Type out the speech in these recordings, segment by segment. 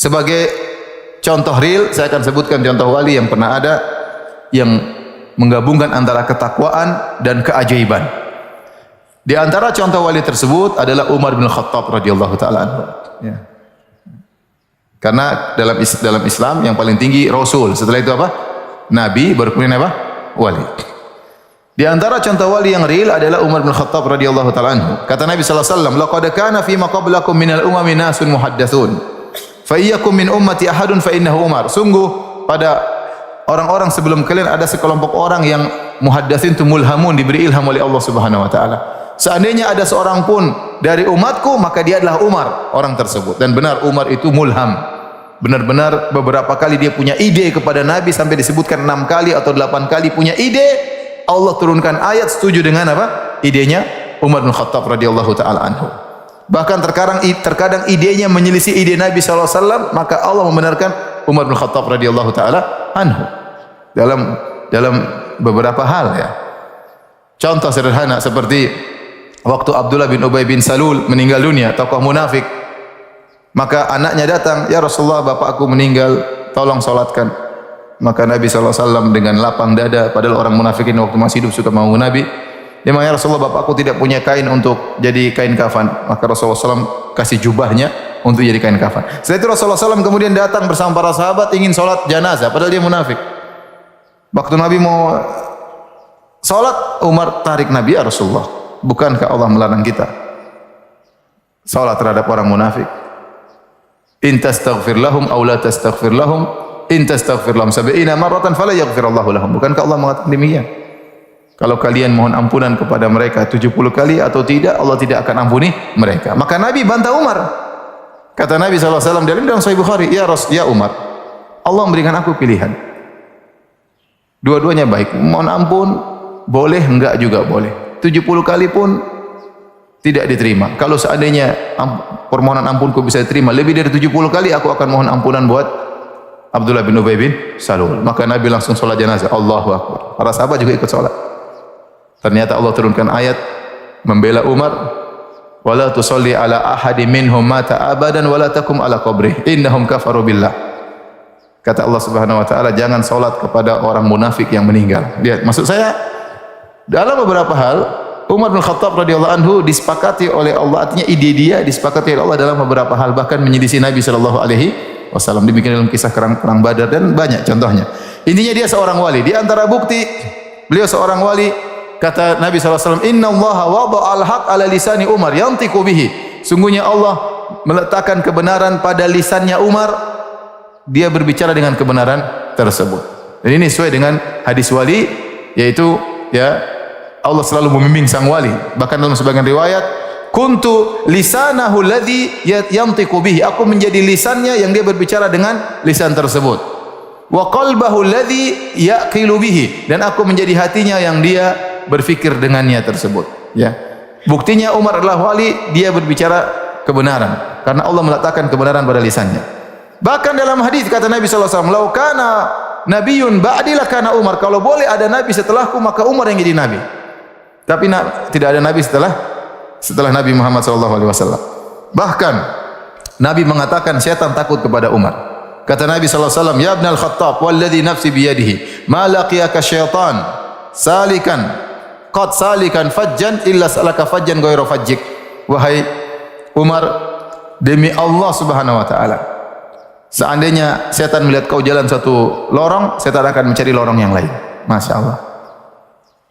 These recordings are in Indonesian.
Sebagai contoh real, saya akan sebutkan contoh wali yang pernah ada yang menggabungkan antara ketakwaan dan keajaiban. Di antara contoh wali tersebut adalah Umar bin Khattab radhiyallahu taala anhu. Ya. Karena dalam Islam yang paling tinggi Rasul, setelah itu apa? Nabi, baru kemudian apa? Wali. Di antara contoh wali yang real adalah Umar bin Khattab radhiyallahu taala anhu. Kata Nabi sallallahu alaihi wasallam, "Laqad kana fi ma qablakum minal umami nasun muhaddatsun. Fa iyyakum min ummati ahadun fa innahu Umar." Sungguh pada orang-orang sebelum kalian ada sekelompok orang yang muhaddatsin, mulhamun, diberi ilham oleh Allah Subhanahu wa taala. Seandainya ada seorang pun dari umatku, maka dia adalah Umar, orang tersebut. Dan benar Umar itu mulham. Benar-benar beberapa kali dia punya ide kepada Nabi, sampai disebutkan 6 kali atau 8 kali punya ide. Allah turunkan ayat setuju dengan apa? Idenya Umar bin Khattab radhiyallahu taala anhu. Bahkan terkadang idenya menyelisih ide Nabi sallallahu alaihi wasallam, maka Allah membenarkan Umar bin Khattab radhiyallahu taala anhu dalam beberapa hal ya. Contoh sederhana seperti waktu Abdullah bin Ubay bin Salul meninggal dunia, tokoh munafik. Maka anaknya datang, "Ya Rasulullah, bapakku meninggal, tolong salatkan." Maka Nabi SAW dengan lapang dada, padahal orang munafikin waktu masih hidup suka mau Nabi. Dia mengatakan, "Ya Rasulullah, bapakku tidak punya kain untuk jadi kain kafan." Maka Rasulullah SAW kasih jubahnya untuk jadi kain kafan. Setelah itu Rasulullah SAW kemudian datang bersama para sahabat ingin sholat jenazah, padahal dia munafik. Waktu Nabi mau sholat, Umar tarik Nabi, "Ya Rasulullah, bukankah Allah melarang kita sholat terhadap orang munafik? In tastaghfir lahum aw la tastaghfir lahum, in tastaghfir lahum 70 marratan fala yaghfirullahu lahum." Bukankah Allah mengatakan demikian? Kalau kalian mohon ampunan kepada mereka 70 kali atau tidak, Allah tidak akan ampuni mereka. Maka Nabi bantah Umar. Kata Nabi SAW dalam Sahih Bukhari, "Ya Umar, Allah memberikan aku pilihan. Dua-duanya baik. Mohon ampun boleh, enggak juga boleh. 70 kali pun tidak diterima. Kalau seandainya permohonan ampunku bisa diterima lebih dari 70 kali, aku akan mohon ampunan buat Abdullah bin Ubay bin Salul." Maka Nabi langsung sholat jenazah. Allahu Akbar. Para sahabat juga ikut sholat. Ternyata Allah turunkan ayat membela Umar, "Wala tusalli ala ahadi minhum mata abadan wala takum ala qabrih innahum kafaru billah." Kata Allah Subhanahu wa taala, jangan salat kepada orang munafik yang meninggal. Lihat, maksud saya dalam beberapa hal Umar bin Khattab radhiyallahu anhu disepakati oleh Allah, artinya ide dia disepakati oleh Allah dalam beberapa hal, bahkan menyelisih Nabi sallallahu alaihi wasallam. Demikian dalam kisah perang Badar dan banyak contohnya. Intinya dia seorang wali. Di antara bukti beliau seorang wali, kata Nabi sallallahu alaihi wasallam, "Innallaha wada'al haq ala lisani Umar yantiqu bihi." Sungguhnya Allah meletakkan kebenaran pada lisannya Umar, dia berbicara dengan kebenaran tersebut. Dan ini sesuai dengan hadis wali, yaitu ya Allah selalu membimbing sang wali. Bahkan dalam sebagian riwayat, "Kuntu lisanahu alladhi yantiqu bihi." Aku menjadi lisannya yang dia berbicara dengan lisan tersebut. "Wa qalbahu alladhi yaqilu bihi." Dan aku menjadi hatinya yang dia berfikir dengannya tersebut. Ya. Buktinya Umar adalah wali, dia berbicara kebenaran karena Allah meletakkan kebenaran pada lisannya. Bahkan dalam hadis kata Nabi sallallahu alaihi wasallam, "Lau kana nabiyyun ba'di lakana Umar." Kalau boleh ada nabi setelahku, maka Umar yang jadi nabi. Tapi tidak ada nabi setelah Nabi Muhammad sallallahu alaihi wasallam. Bahkan Nabi mengatakan syaitan takut kepada Umar. Kata Nabi sallallahu alaihi wasallam, "Ya ibnal Khattab, walladzi nafsi biyadihi, ma laqiyaka syaitan salikan fajjan illa salaka fajjan ghairu fajjik." Wahai Umar, demi Allah Subhanahu wa taala, seandainya setan melihat kau jalan satu lorong, setan akan mencari lorong yang lain. Masya Allah.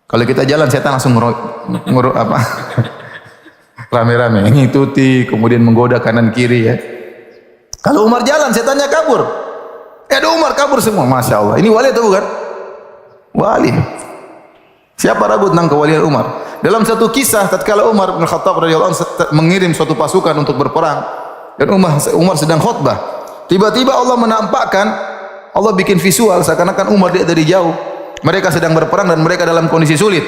Kalau kita jalan, setan langsung nguruk apa? Rame-rame, ngikuti, kemudian menggoda kanan kiri ya. Kalau Umar jalan, setannya kabur. Ada Umar kabur semua. Masya Allah. Ini wali atau bukan? Wali. Siapa ragu tentang kewalian Umar? Dalam satu kisah, tatkala Umar bin Khattab radhiyallahu anhu mengirim suatu pasukan untuk berperang, dan Umar sedang khutbah. Tiba-tiba Allah menampakkan, Allah bikin visual seakan-akan Umar lihat dari jauh. Mereka sedang berperang dan mereka dalam kondisi sulit.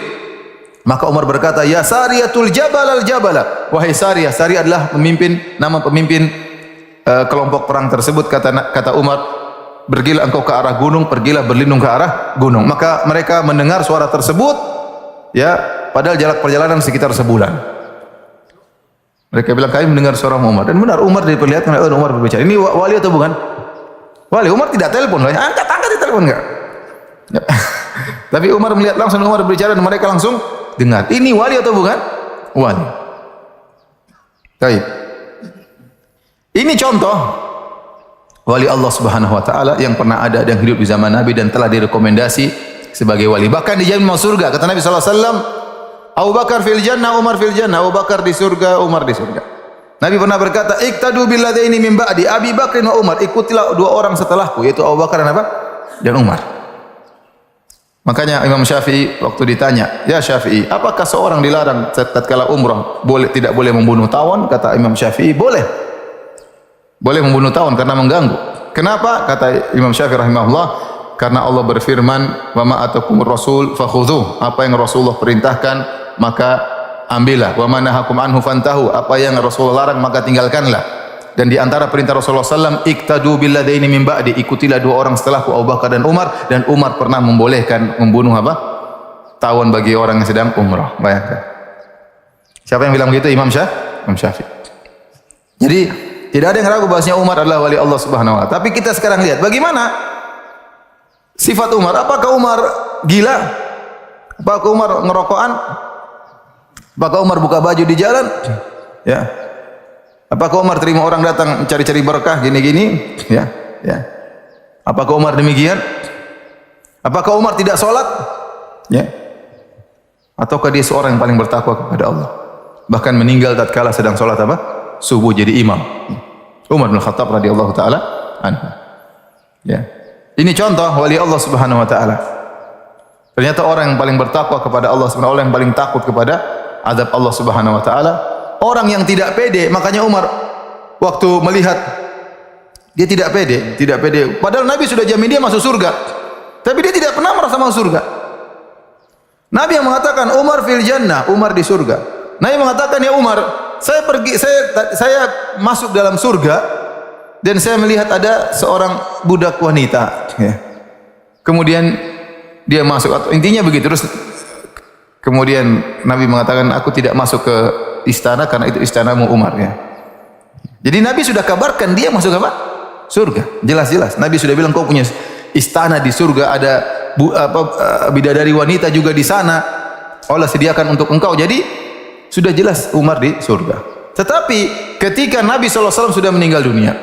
Maka Umar berkata, "Ya Sariyatul Jabal al-Jabala." Wahai Sariyah, Sariyah adalah nama pemimpin kelompok perang tersebut. Kata Umar, "Pergilah engkau ke arah gunung, pergilah berlindung ke arah gunung." Maka mereka mendengar suara tersebut, ya, padahal jarak perjalanan sekitar sebulan. Mereka bilang kami mendengar suara Umar. Dan benar Umar diperlihatkan oleh Umar berbicara. Ini wali atau bukan? Wali. Umar tidak telepon. Angkat di telepon enggak? Ya. Tapi Umar melihat langsung Umar berbicara dan mereka langsung dengar. Ini wali atau bukan? Wali. Baik. Ini contoh wali Allah Subhanahu wa taala yang pernah ada dan hidup di zaman Nabi dan telah direkomendasi sebagai wali. Bahkan dijamin masuk surga. Kata Nabi sallallahu alaihi wasallam, Abu Bakar fil jannah, Umar fil jannah. Abu Bakar di surga, Umar di surga. Nabi pernah berkata, "Iqtadu billadaini min ba'di, Abi Bakr wa Umar." Ikutilah dua orang setelahku, yaitu Abu Bakar dan apa? Dan Umar. Makanya Imam Syafi'i waktu ditanya, "Ya Syafi'i, apakah seorang dilarang tatkala umrah tidak boleh membunuh tawon?" Kata Imam Syafi'i, "Boleh. Boleh membunuh tawon karena mengganggu." Kenapa? Kata Imam Syafi'i rahimahullah, karena Allah berfirman, "Wa ma atakumur rasul fakhudhuh." Apa yang Rasulullah perintahkan maka ambillah. Wa ma nahakum anhu fantahu. Apa yang Rasulullah larang maka tinggalkanlah. Dan di antara perintah Rasulullah SAW, iqtadu billadaini min ba'di, ikutilah dua orang setelahku, Abu Bakar dan Umar. Dan Umar pernah membolehkan membunuh apa? Tawon bagi orang yang sedang umrah. Bayangkan. Siapa yang bilang begitu? Imam Syafi'i. Jadi tidak ada yang ragu bahwasanya Umar adalah wali Allah Subhanahu wa taala. Tapi kita sekarang lihat bagaimana sifat Umar. Apakah Umar gila? Apakah Umar ngerokokan? Apakah Umar buka baju di jalan? Ya. Apakah Umar terima orang datang cari-cari berkah gini-gini? Ya, ya. Apakah Umar demikian? Apakah Umar tidak sholat? Ya. Ataukah dia seorang yang paling bertakwa kepada Allah? Bahkan meninggal tatkala sedang sholat apa? Subuh jadi imam. Umar bin Khattab radhiyallahu taala anhu. Ya. Ini contoh wali Allah Subhanahu wa taala. Ternyata orang yang paling bertakwa kepada Allah Subhanahu wa taala, yang paling takut kepada azab Allah Subhanahu wa taala. Orang yang tidak pede, makanya Umar waktu melihat dia tidak pede. Padahal Nabi sudah jamin dia masuk surga. Tapi dia tidak pernah merasa masuk surga. Nabi yang mengatakan Umar fil jannah, Umar di surga. Nabi mengatakan, "Ya Umar, saya masuk dalam surga dan saya melihat ada seorang budak wanita." Ya. Kemudian dia masuk, atau intinya begitu. Terus kemudian Nabi mengatakan, "Aku tidak masuk ke istana karena itu istanamu Umar." Ya. Jadi Nabi sudah kabarkan dia masuk apa? Surga. Jelas-jelas. Nabi sudah bilang kau punya istana di surga, ada bidadari wanita juga di sana. Allah sediakan untuk engkau. Jadi sudah jelas Umar di surga. Tetapi ketika Nabi SAW sudah meninggal dunia,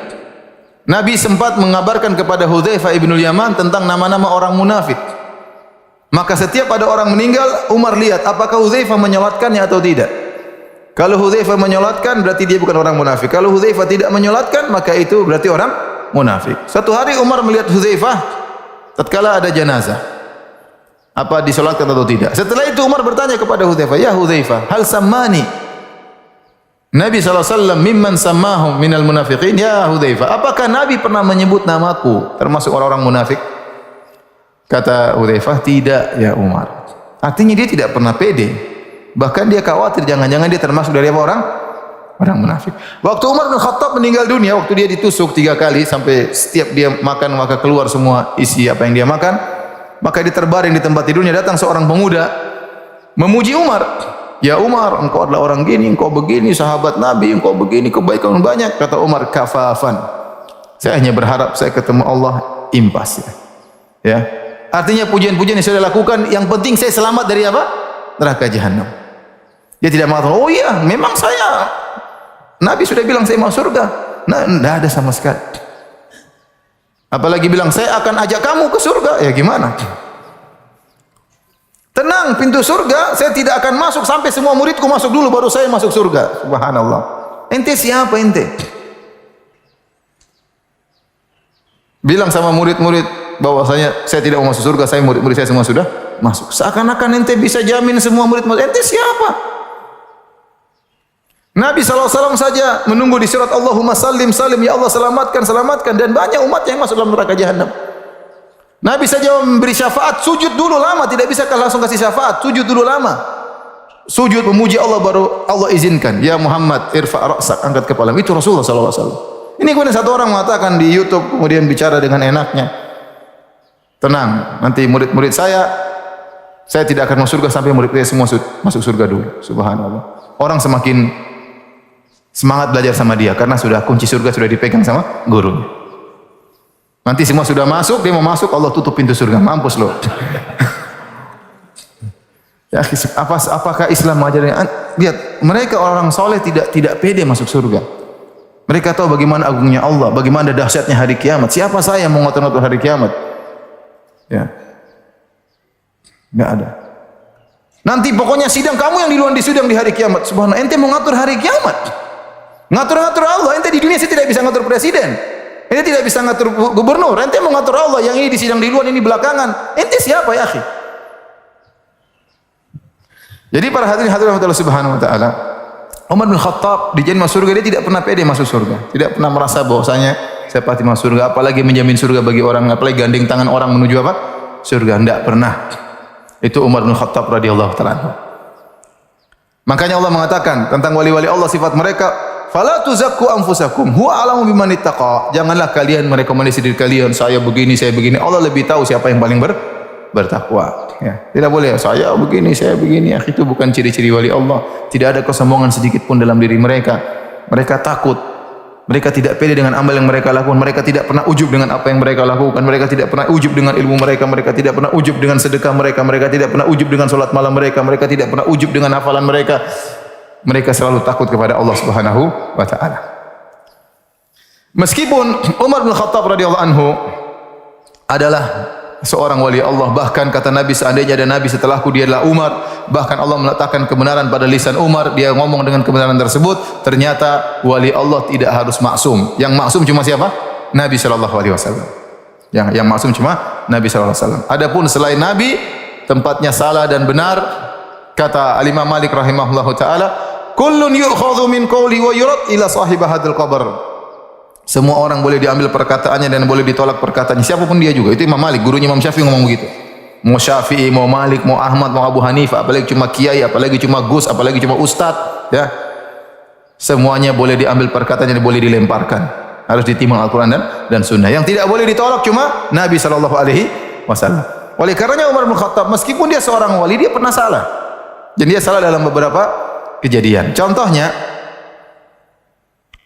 Nabi sempat mengabarkan kepada Hudzaifah ibnul Yaman tentang nama-nama orang munafik. Maka setiap ada orang meninggal, Umar lihat apakah Hudzaifah menyolatkannya atau tidak. Kalau Hudzaifah menyolatkan berarti dia bukan orang munafik. Kalau Hudzaifah tidak menyolatkan maka itu berarti orang munafik. Satu hari Umar melihat Hudzaifah tatkala ada jenazah. Apa disolatkan atau tidak? Setelah itu Umar bertanya kepada Hudzaifah, "Ya Hudzaifah, hal sammani Nabi SAW mimman sammahum minal munafiqin?" Ya Hudzaifah, apakah Nabi pernah menyebut namaku termasuk orang-orang munafik? Kata Hudzaifah, "Tidak ya Umar." Artinya dia tidak pernah pede. Bahkan dia khawatir jangan-jangan dia termasuk dari apa orang munafik. Waktu Umar bin Khattab meninggal dunia, waktu dia ditusuk 3 kali sampai setiap dia makan maka keluar semua isi apa yang dia makan, maka dia terbaring di tempat tidurnya, datang seorang pemuda memuji Umar. "Ya Umar, engkau adalah orang gini, engkau begini, sahabat Nabi, engkau begini, kebaikan banyak." Kata Umar, "Kafafan. Saya hanya berharap saya ketemu Allah impas." Ya. Artinya pujian-pujian yang saya lakukan, yang penting saya selamat dari apa? Neraka jahanam. Dia tidak mengatakan, "Oh iya, memang saya Nabi sudah bilang saya mau surga." Nah, tidak ada sama sekali. Apalagi bilang, "Saya akan ajak kamu ke surga." Ya gimana? Tenang, pintu surga saya tidak akan masuk sampai semua muridku masuk dulu baru saya masuk surga. Subhanallah. Ente siapa ente? Bilang sama murid-murid bahwasanya saya tidak mau masuk surga, saya murid-murid saya semua sudah masuk. Seakan-akan ente bisa jamin semua murid masuk. Ente siapa? Nabi SAW saja menunggu di surat Allahumma sallim salim, ya Allah selamatkan, selamatkan, dan banyak umat yang masuk dalam neraka jahanam. Nabi saja memberi syafaat, sujud dulu lama, tidak bisa langsung kasih syafaat, sujud dulu lama. Sujud memuji Allah baru Allah izinkan. Ya Muhammad, irfa' ra'sak, angkat kepala. Itu Rasulullah SAW. Ini kemudian satu orang mengatakan di YouTube, kemudian bicara dengan enaknya. Tenang, nanti murid-murid saya tidak akan masuk surga sampai murid saya semua masuk surga dulu. Subhanallah. Orang semakin Semangat belajar sama dia karena sudah kunci surga sudah dipegang sama gurunya. Nanti semua sudah masuk, dia mau masuk, Allah tutup pintu surga. Mampus loh. Ya, apakah Islam mengajarkan? Lihat, mereka orang soleh tidak pede masuk surga. Mereka tahu bagaimana agungnya Allah, bagaimana dahsyatnya hari kiamat. Siapa saya yang mau ngatur-ngatur hari kiamat? Ya, nggak ada. Nanti pokoknya sidang kamu yang duluan di sidang di hari kiamat. Subhanallah, ente mau ngatur hari kiamat? Ngatur-ngatur Allah. Ente di dunia saya tidak bisa ngatur presiden. Ente tidak bisa ngatur gubernur. Ente mau ngatur Allah. Yang ini di sidang di luar, ini belakangan. Ente siapa ya akhi? Jadi para hadirin Allah Subhanahu wa taala, Umar bin Khattab di janji masuk surga, dia tidak pernah pede masuk surga. Tidak pernah merasa bahwasanya saya pasti masuk surga, apalagi menjamin surga bagi orang, apalagi gandeng tangan orang menuju apa? Surga. Tidak pernah. Itu Umar bin Khattab radhiyallahu taala anhu. Makanya Allah mengatakan tentang wali-wali Allah sifat mereka, "Fala tuzakku anfusakum, huwa a'lamu biman ittaqa." Janganlah kalian merekomendasi diri kalian, saya begini, saya begini. Allah lebih tahu siapa yang paling bertakwa. Ya, tidak boleh saya begini, saya begini. Ya, itu bukan ciri-ciri wali Allah. Tidak ada kesombongan sedikit pun dalam diri mereka. Mereka takut. Mereka tidak pede dengan amal yang mereka lakukan. Mereka tidak pernah ujub dengan apa yang mereka lakukan. Mereka tidak pernah ujub dengan ilmu mereka. Mereka tidak pernah ujub dengan sedekah mereka. Mereka tidak pernah ujub dengan salat malam mereka. Mereka tidak pernah ujub dengan hafalan mereka. Mereka selalu takut kepada Allah Subhanahu wa taala. Meskipun Umar bin Khattab radhiyallahu anhu adalah seorang wali Allah, bahkan kata Nabi, seandainya ada Nabi setelahku dia adalah Umar. Bahkan Allah meletakkan kebenaran pada lisan Umar, dia ngomong dengan kebenaran tersebut. Ternyata wali Allah tidak harus maksum. Yang maksum cuma siapa? Nabi sallallahu alaihi wasallam. Yang maksum cuma Nabi sallallahu alaihi wasallam. Adapun selain Nabi, tempatnya salah dan benar. Kata Al-Imam Malik rahimahullahu taala, kullun yu'khadhu min qawli wa yurad ila sahib hadzal qabr. Semua orang boleh diambil perkataannya dan boleh ditolak perkataannya. Siapapun dia juga. Itu Imam Malik, gurunya Imam Syafi'i ngomong begitu. Mau Syafi'i, mau Malik, mau Ahmad, mau Abu Hanifah, apalagi cuma kiai, apalagi cuma gus, apalagi cuma ustaz, ya. Semuanya boleh diambil perkataannya dan boleh dilemparkan. Harus ditimbang Al-Qur'an dan Sunnah. Yang tidak boleh ditolak cuma Nabi sallallahu alaihi wasallam. Oleh karenanya Umar bin Khattab meskipun dia seorang wali, dia pernah salah. Dan dia salah dalam beberapa kejadian. Contohnya,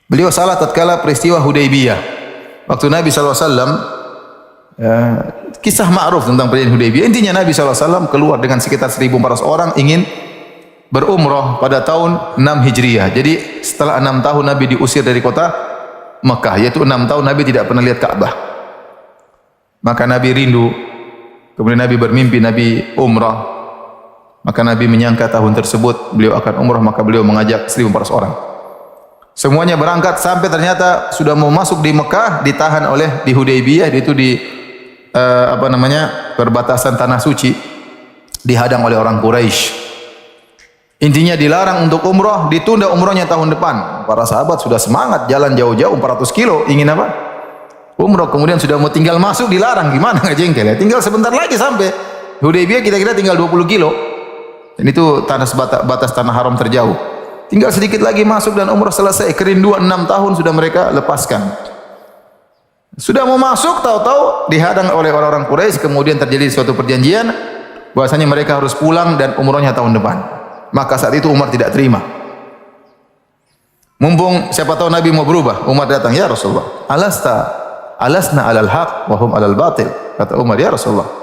beliau salah tatkala peristiwa Hudaybiyah. Waktu Nabi SAW, kisah ma'ruf tentang perjanjian Hudaybiyah. Intinya Nabi SAW keluar dengan sekitar 1.400 orang ingin berumrah pada tahun 6 Hijriah. Jadi setelah 6 tahun Nabi diusir dari kota Mekah, yaitu 6 tahun Nabi tidak pernah lihat Ka'bah. Maka Nabi rindu. Kemudian Nabi bermimpi Nabi umrah. Maka Nabi menyangka tahun tersebut beliau akan umrah, maka beliau mengajak 1.400 orang. Semuanya berangkat sampai ternyata sudah mau masuk di Mekah, ditahan oleh di Hudaybiyah, itu di perbatasan tanah suci, dihadang oleh orang Quraisy. Intinya dilarang untuk umrah, ditunda umrahnya tahun depan. Para sahabat sudah semangat jalan jauh-jauh 400 kilo, ingin apa? Umrah. Kemudian sudah mau tinggal masuk dilarang, gimana nggak jengkel ya? Tinggal sebentar lagi sampai Hudaybiyah, kira-kira tinggal 20 kilo. Dan itu batas tanah haram terjauh. Tinggal sedikit lagi masuk dan umrah selesai. Kerinduan 6 tahun sudah mereka lepaskan. Sudah mau masuk, tahu-tahu dihadang oleh orang-orang Quraisy. Kemudian terjadi suatu perjanjian bahwasanya mereka harus pulang dan umrahnya tahun depan. Maka saat itu Umar tidak terima. Mumpung siapa tahu Nabi mau berubah, Umar datang, ya Rasulullah, alasna alal haq wa hum alal batil. Kata Umar, ya Rasulullah,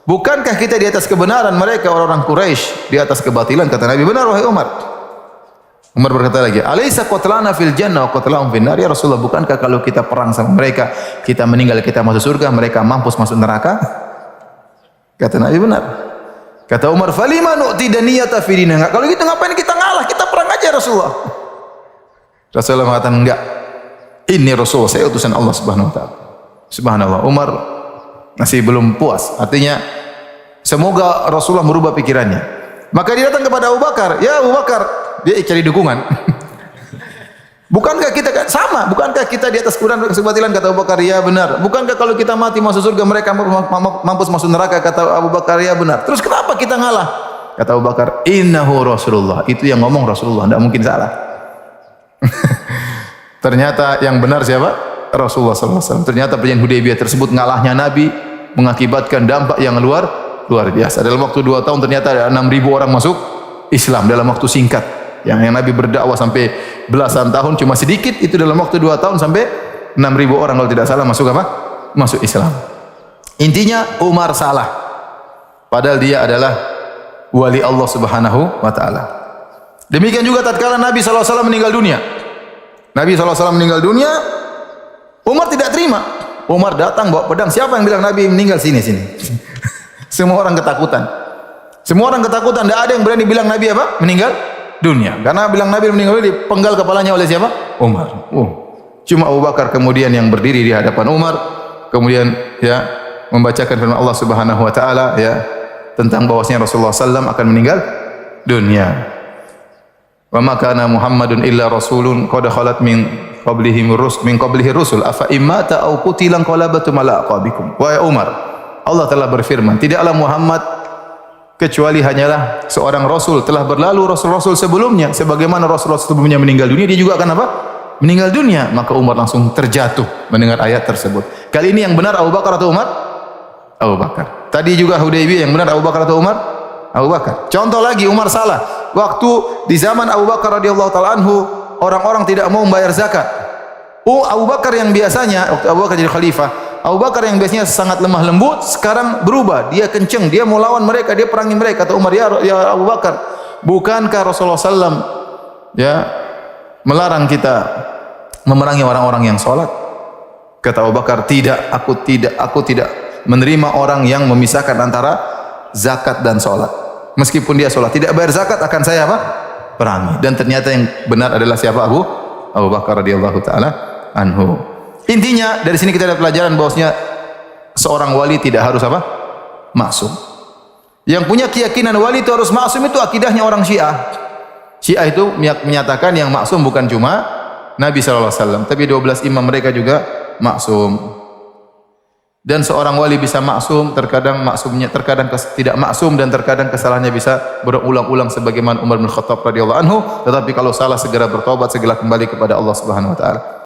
bukankah kita di atas kebenaran, mereka orang-orang Quraisy di atas kebatilan? Kata Nabi, benar wahai Umar. Umar berkata lagi, "Alaisa qatlana fil jannah wa qatlahum fin nar?" Ya Rasulullah, bukankah kalau kita perang sama mereka, kita meninggal, kita masuk surga, mereka mampus masuk neraka? Kata Nabi, benar. Kata Umar, "Falima nu'ti daniyata fi dinina?" Kalau gitu ngapain kita ngalah? Kita perang aja Rasulullah. Rasulullah mengatakan, enggak. Ini Rasulullah, saya utusan Allah Subhanahu wa taala. Subhanallah, Umar masih belum puas. Artinya semoga Rasulullah merubah pikirannya. Maka dia datang kepada Abu Bakar, "Ya Abu Bakar," dia cari dukungan. Bukankah kita sama? Bukankah kita di atas kebenaran kebatilan? Kata Abu Bakar, ya benar. Bukankah kalau kita mati masuk surga, mereka mampus masuk neraka? Kata Abu Bakar, ya benar. Terus kenapa kita ngalah? Kata Abu Bakar, innahu Rasulullah. Itu yang ngomong Rasulullah, tidak mungkin salah. Ternyata yang benar siapa? Rasulullah SAW. Ternyata perjanjian Hudaybiyah tersebut ngalahnya Nabi mengakibatkan dampak yang luar biasa. Dalam waktu 2 tahun ternyata ada 6.000 orang masuk Islam dalam waktu singkat. Yang Nabi berdakwah sampai belasan tahun cuma sedikit, itu dalam waktu 2 tahun sampai 6.000 orang kalau tidak salah masuk apa? Masuk Islam. Intinya Umar salah. Padahal dia adalah wali Allah Subhanahu wa taala. Demikian juga tatkala Nabi SAW meninggal dunia. Nabi SAW meninggal dunia, Umar tidak terima. Umar datang bawa pedang. Siapa yang bilang Nabi meninggal? Sini. Semua orang ketakutan. Semua orang ketakutan. Tidak ada yang berani bilang Nabi apa? Meninggal dunia. Karena bilang Nabi meninggal dunia, dipenggal kepalanya oleh siapa? Umar. Cuma Abu Bakar kemudian yang berdiri di hadapan Umar, kemudian ya membacakan firman Allah Subhanahu wa taala ya tentang bahwasanya Rasulullah SAW akan meninggal dunia. Wa ma kana Muhammadun illa rasulun qad khalat min qablihi rusul afa immata aw qutilan qalabatum ala aqabikum. Wahai Umar, Allah telah berfirman, tidaklah Muhammad kecuali hanyalah seorang rasul, telah berlalu rasul-rasul sebelumnya, sebagaimana rasul-rasul sebelumnya meninggal dunia, dia juga akan apa? Meninggal dunia. Maka Umar langsung terjatuh mendengar ayat tersebut. Kali ini yang benar Abu Bakar atau Umar? Abu Bakar. Tadi juga Hudaybiyah, yang benar Abu Bakar atau Umar? Abu Bakar. Contoh lagi, Umar salah. Waktu di zaman Abu Bakar radhiyallahu taala anhu, orang-orang tidak mau membayar zakat. Abu Bakar yang biasanya waktu Abu Bakar jadi khalifah, Abu Bakar yang biasanya sangat lemah lembut, sekarang berubah, dia kenceng, dia mau lawan mereka, dia perangi mereka. Kata Umar, ya Abu Bakar, bukankah Rasulullah SAW ya melarang kita memerangi orang-orang yang sholat? Kata Abu Bakar, aku tidak menerima orang yang memisahkan antara zakat dan sholat. Meskipun dia sholat, tidak bayar zakat, akan saya apa? Perangi. Dan ternyata yang benar adalah siapa? Abu Bakar radhiyallahu taala anhu. Intinya dari sini kita ada pelajaran bahwasanya seorang wali tidak harus apa? Maksum. Yang punya keyakinan wali itu harus maksum itu akidahnya orang Syiah. Syiah itu menyatakan yang maksum bukan cuma Nabi sallallahu alaihi wasallam, tapi 12 imam mereka juga maksum. Dan seorang wali bisa maksum, terkadang maksumnya, terkadang tidak maksum, dan terkadang kesalahannya bisa berulang-ulang sebagaimana Umar bin Khattab radhiyallahu anhu. Tetapi kalau salah segera bertobat, segera kembali kepada Allah Subhanahu wa taala.